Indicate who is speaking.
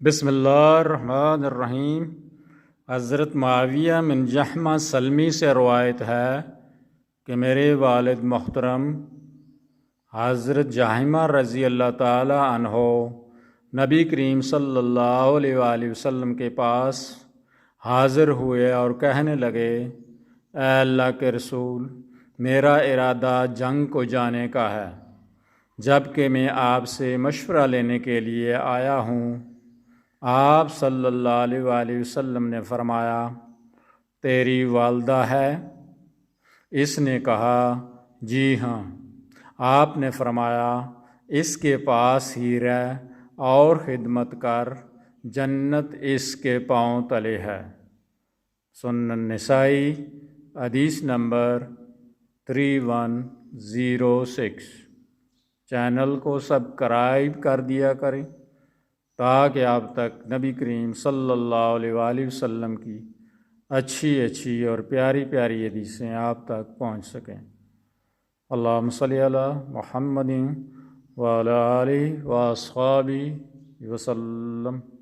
Speaker 1: بسم اللہ الرحمن الرحیم۔ حضرت معاویہ بن جہمہ سلمی سے روایت ہے کہ میرے والد محترم حضرت جہمہ رضی اللہ تعالی عنہ نبی کریم صلی اللہ علیہ وآلہ وسلم کے پاس حاضر ہوئے اور کہنے لگے، اے اللہ کے رسول، میرا ارادہ جنگ کو جانے کا ہے، جب کہ میں آپ سے مشورہ لینے کے لیے آیا ہوں۔ آپ صلی اللہ علیہ وآلہ وسلم نے فرمایا، تیری والدہ ہے؟ اس نے کہا، جی ہاں۔ آپ نے فرمایا، اس کے پاس ہی رہ اور خدمت کر، جنت اس کے پاؤں تلے ہے۔ سنن نسائی حدیث نمبر 3106۔ چینل کو سبسکرائب کر دیا کریں تاکہ آپ تک نبی کریم صلی اللہ علیہ وآلہ وسلم کی اچھی اور پیاری پیاری حدیثیں آپ تک پہنچ سکیں۔ اللہم صلی علی محمد وعلی آلہ واصحابہ وسلم۔